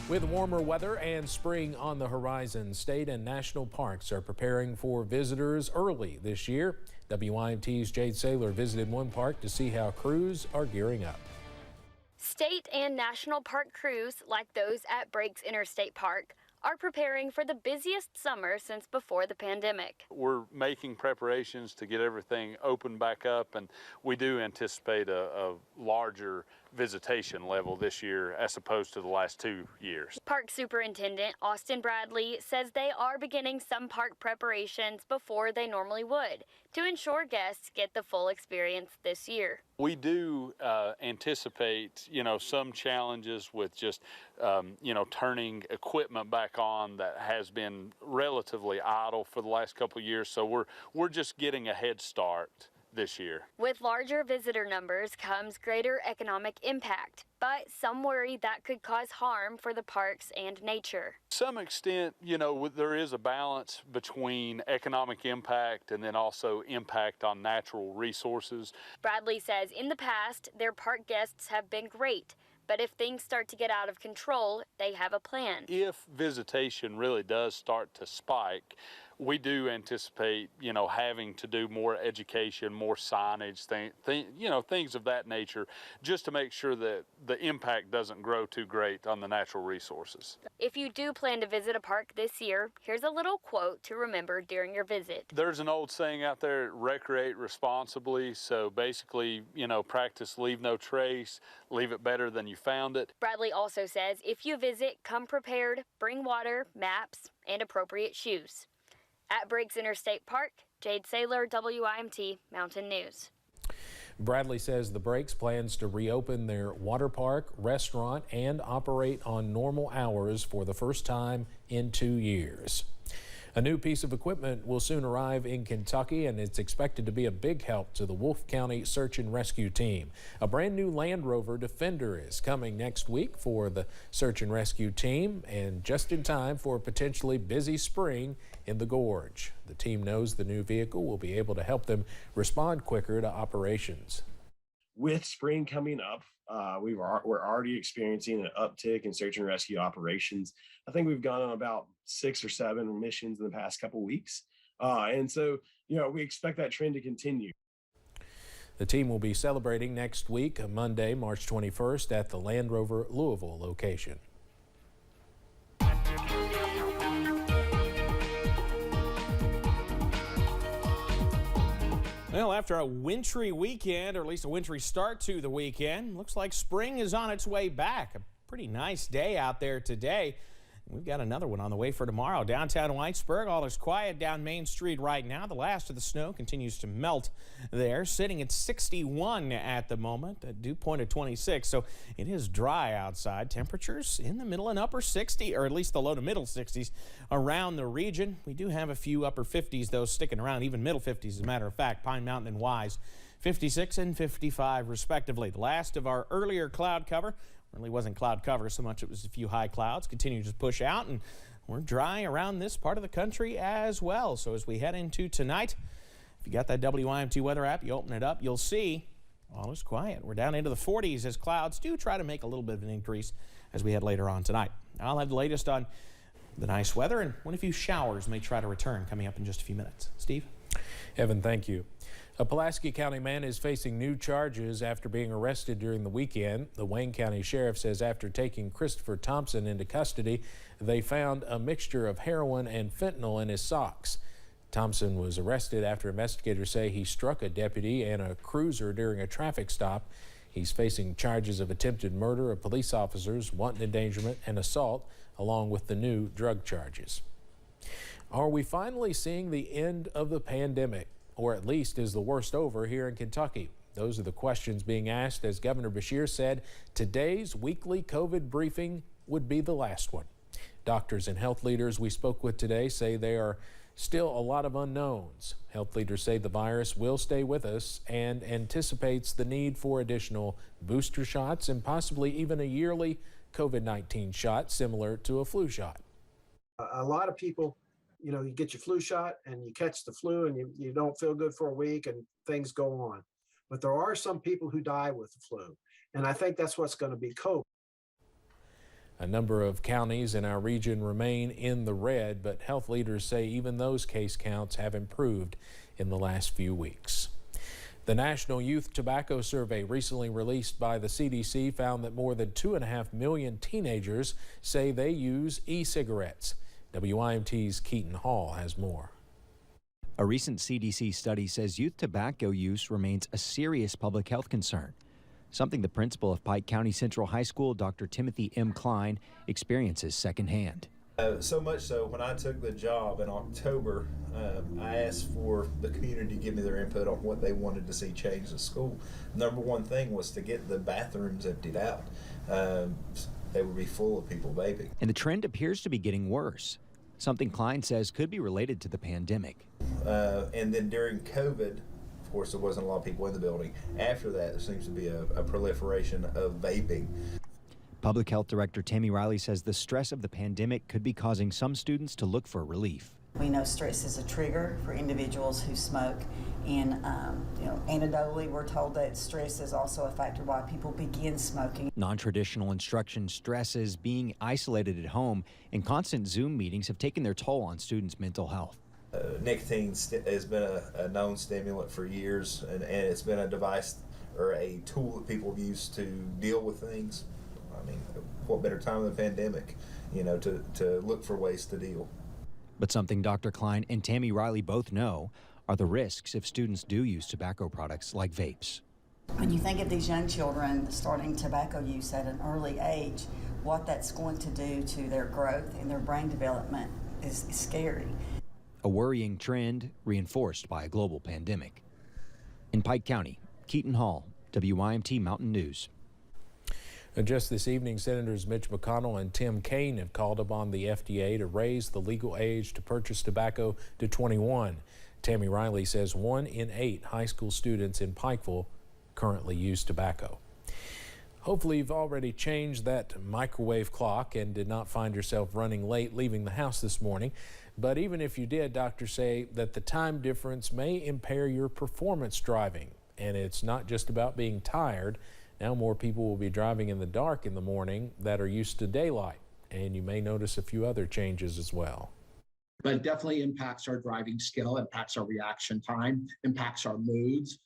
With warmer weather and spring on the horizon, state and national parks are preparing for visitors early this year. WYMT's Jade Saylor visited one park to see how crews are gearing up. State and national park crews, like those at Breaks Interstate Park, are preparing for the busiest summer since before the pandemic. We're making preparations to get everything open back up, and we do anticipate a larger visitation level this year as opposed to the last 2 years. Park Superintendent Austin Bradley says they are beginning some park preparations before they normally would to ensure guests get the full experience this year. We do anticipate, some challenges with just, turning equipment back on that has been relatively idle for the last couple of years. So we're just getting a head start this year. With larger visitor numbers comes greater economic impact, but some worry that could cause harm for the parks and nature. To some extent, there is a balance between economic impact and then also impact on natural resources. Bradley says in the past, their park guests have been great, but if things start to get out of control, they have a plan. If visitation really does start to spike, we do anticipate, having to do more education, more signage, things of that nature, just to make sure that the impact doesn't grow too great on the natural resources. If you do plan to visit a park this year, here's a little quote to remember during your visit. There's an old saying out there, recreate responsibly. So basically, practice leave no trace, leave it better than you found it. Bradley also says if you visit, come prepared, bring water, maps, and appropriate shoes. At Breaks Interstate Park, Jade Saylor, WYMT Mountain News. Bradley says the Breaks plans to reopen their water park, restaurant, and operate on normal hours for the first time in 2 years. A new piece of equipment will soon arrive in Kentucky, and it's expected to be a big help to the Wolfe County Search and Rescue Team. A brand new Land Rover Defender is coming next week for the Search and Rescue Team, and just in time for a potentially busy spring in the gorge. The team knows the new vehicle will be able to help them respond quicker to operations. With spring coming up, we're already experiencing an uptick in search and rescue operations. I think we've gone on about 6 or 7 missions in the past couple of weeks. And so, we expect that trend to continue. The team will be celebrating next week, Monday, March 21st, at the Land Rover Louisville location. Well, after a wintry weekend, or at least a wintry start to the weekend, looks like spring is on its way back. A pretty nice day out there today. We've got another one on the way for tomorrow. Downtown Whitesburg, all is quiet down Main Street right now. The last of the snow continues to melt there, sitting at 61 at the moment, a dew point of 26. So it is dry outside. Temperatures in the middle and upper 60, or at least the low to middle 60s around the region. We do have a few upper 50s, though, sticking around, even middle 50s, as a matter of fact. Pine Mountain and Wise, 56 and 55 respectively. The last of our earlier cloud cover. Really wasn't cloud cover so much, it was a few high clouds. Continue to push out, and we're dry around this part of the country as well. So as we head into tonight, if you got that WYMT weather app, you open it up, you'll see all is quiet. We're down into the 40s as clouds do try to make a little bit of an increase as we head later on tonight. I'll have the latest on the nice weather and when a few showers may try to return coming up in just a few minutes. Steve? Evan, thank you. A Pulaski County man is facing new charges after being arrested during the weekend. The Wayne County Sheriff says after taking Christopher Thompson into custody, they found a mixture of heroin and fentanyl in his socks. Thompson was arrested after investigators say he struck a deputy and a cruiser during a traffic stop. He's facing charges of attempted murder of police officers, wanton endangerment, and assault, along with the new drug charges. Are we finally seeing the end of the pandemic? Or at least is the worst over here in Kentucky? Those are the questions being asked as Governor Beshear said today's weekly COVID briefing would be the last one. Doctors and health leaders we spoke with today say there are still a lot of unknowns. Health leaders say the virus will stay with us and anticipates the need for additional booster shots and possibly even a yearly COVID-19 shot similar to a flu shot. A lot of people, you get your flu shot and you catch the flu and you don't feel good for a week and things go on. But there are some people who die with the flu. And I think that's what's going to be COVID. A number of counties in our region remain in the red, but health leaders say even those case counts have improved in the last few weeks. The National Youth Tobacco Survey recently released by the CDC found that more than 2.5 million teenagers say they use e-cigarettes. WIMT's Keaton Hall has more. A recent CDC study says youth tobacco use remains a serious public health concern, something the principal of Pike County Central High School, Dr. Timothy M. Klein, experiences secondhand. So much so, when I took the job in October, I asked for the community to give me their input on what they wanted to see change at school. Number one thing was to get the bathrooms emptied out. They would be full of people vaping. And the trend appears to be getting worse, something Klein says could be related to the pandemic. And then during COVID, of course, there wasn't a lot of people in the building. After that, there seems to be a proliferation of vaping. Public Health Director Tammy Riley says the stress of the pandemic could be causing some students to look for relief. We know stress is a trigger for individuals who smoke, and anecdotally we're told that stress is also a factor why people begin smoking. Non-traditional instruction stresses, being isolated at home, and constant Zoom meetings have taken their toll on students' mental health. Nicotine has been a known stimulant for years, and it's been a device or a tool that people have used to deal with things. I mean, what better time than the pandemic, to look for ways to deal. But something Dr. Klein and Tammy Riley both know are the risks if students do use tobacco products like vapes. When you think of these young children starting tobacco use at an early age, what that's going to do to their growth and their brain development is scary. A worrying trend reinforced by a global pandemic. In Pike County, Keaton Hall, WIMT Mountain News. Just this evening, Senators Mitch McConnell and Tim Kaine have called upon the FDA to raise the legal age to purchase tobacco to 21. Tammy Riley says 1 in 8 high school students in Pikeville currently use tobacco. Hopefully you've already changed that microwave clock and did not find yourself running late leaving the house this morning. But even if you did, doctors say that the time difference may impair your performance driving. And it's not just about being tired. Now more people will be driving in the dark in the morning that are used to daylight, and you may notice a few other changes as well. But it definitely impacts our driving skill, impacts our reaction time, impacts our moods.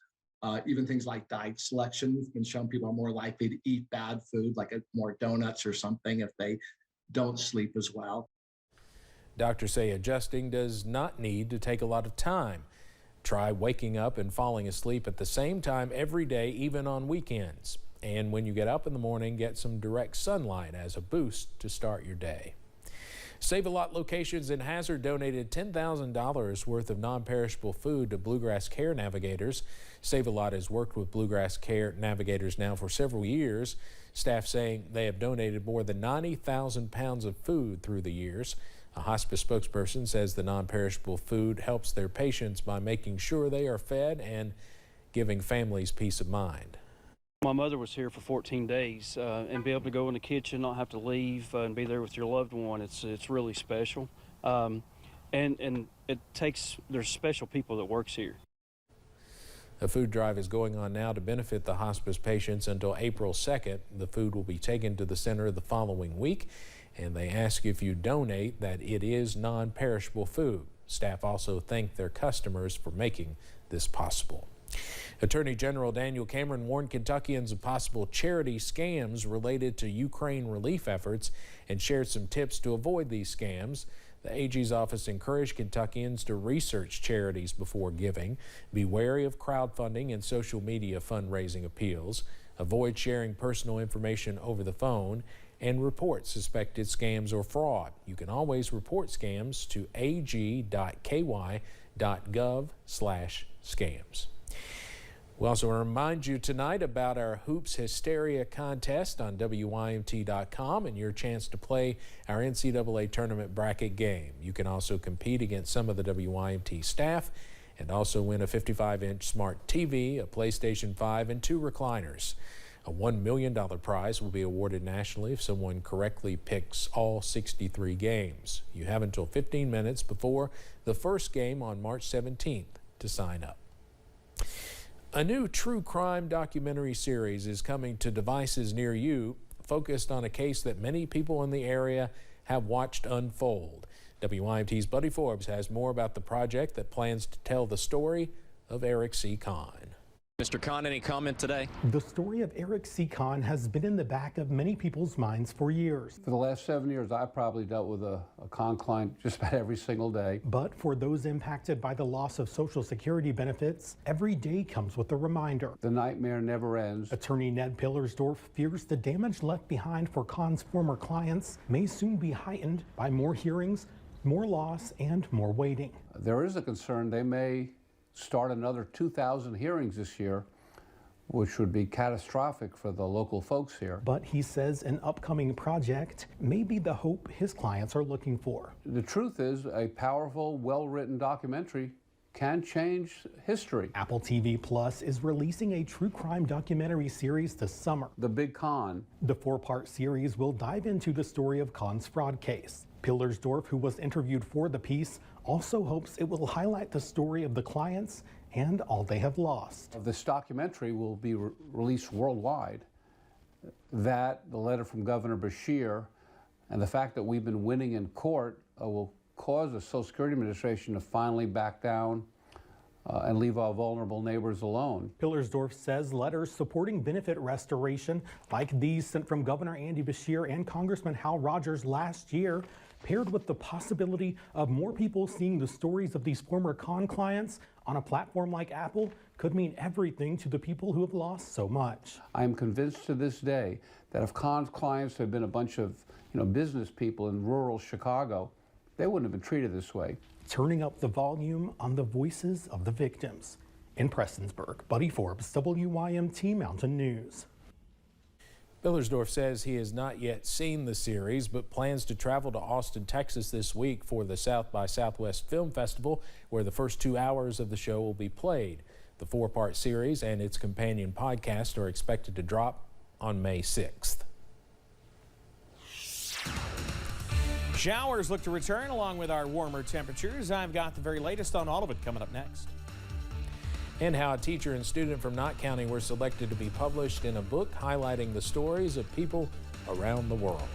Even things like diet selection has been shown people are more likely to eat bad food, like more donuts or something, if they don't sleep as well. Doctors say adjusting does not need to take a lot of time. Try waking up and falling asleep at the same time every day, even on weekends. And when you get up in the morning, get some direct sunlight as a boost to start your day. Save-A-Lot locations in Hazard donated $10,000 worth of non-perishable food to Bluegrass Care Navigators. Save-A-Lot has worked with Bluegrass Care Navigators now for several years. Staff saying they have donated more than 90,000 pounds of food through the years. A hospice spokesperson says the non-perishable food helps their patients by making sure they are fed and giving families peace of mind. My mother was here for 14 days, and be able to go in the kitchen, not have to leave, and be there with your loved one, it's really special. And there's special people that works here. A food drive is going on now to benefit the hospice patients until April 2nd. The food will be taken to the center the following week, and they ask if you donate that it is non-perishable food. Staff also thank their customers for making this possible. Attorney General Daniel Cameron warned Kentuckians of possible charity scams related to Ukraine relief efforts and shared some tips to avoid these scams. The AG's office encouraged Kentuckians to research charities before giving, be wary of crowdfunding and social media fundraising appeals, avoid sharing personal information over the phone, and report suspected scams or fraud. You can always report scams to ag.ky.gov/scams. We also remind you tonight about our Hoops Hysteria contest on WIMT.com and your chance to play our NCAA tournament bracket game. You can also compete against some of the WIMT staff and also win a 55-inch smart TV, a PlayStation 5, and 2 recliners. A $1 million prize will be awarded nationally if someone correctly picks all 63 games. You have until 15 minutes before the first game on March 17th to sign up. A new true crime documentary series is coming to devices near you. focused on a case that many people in the area have watched unfold. WYMT's Buddy Forbes has more about the project that plans to tell the story of Eric C. Kahn. Mr. Kahn, any comment today? The story of Eric C. Kahn has been in the back of many people's minds for years. For the last 7 years, I've probably dealt with a Kahn client just about every single day. But for those impacted by the loss of Social Security benefits, every day comes with a reminder. The nightmare never ends. Attorney Ned Pillersdorf fears the damage left behind for Kahn's former clients may soon be heightened by more hearings, more loss, and more waiting. There is a concern they may start another 2,000 hearings this year, which would be catastrophic for the local folks here. But he says an upcoming project may be the hope his clients are looking for. The truth is, a powerful, well-written documentary can change history. Apple TV Plus is releasing a true crime documentary series this summer. The Big Kahn. The 4-part series will dive into the story of Kahn's fraud case. Pillersdorf, who was interviewed for the piece, also hopes it will highlight the story of the clients and all they have lost. This documentary will be released worldwide. That, the letter from Governor Beshear, and the fact that we've been winning in court will cause the Social Security Administration to finally back down and leave our vulnerable neighbors alone. Pillersdorf says letters supporting benefit restoration like these sent from Governor Andy Beshear and Congressman Hal Rogers last year, paired with the possibility of more people seeing the stories of these former Kahn clients on a platform like Apple, could mean everything to the people who have lost so much. I am convinced to this day that if Kahn's clients had been a bunch of business people in rural Chicago, they wouldn't have been treated this way. Turning up the volume on the voices of the victims. In Prestonsburg, Buddy Forbes, WYMT Mountain News. Pillersdorf says he has not yet seen the series, but plans to travel to Austin, Texas this week for the South by Southwest Film Festival, where the first 2 hours of the show will be played. The 4-part series and its companion podcast are expected to drop on May 6th. Showers look to return along with our warmer temperatures. I've got the very latest on all of it coming up next. And how a teacher and student from Knott County were selected to be published in a book highlighting the stories of people around the world.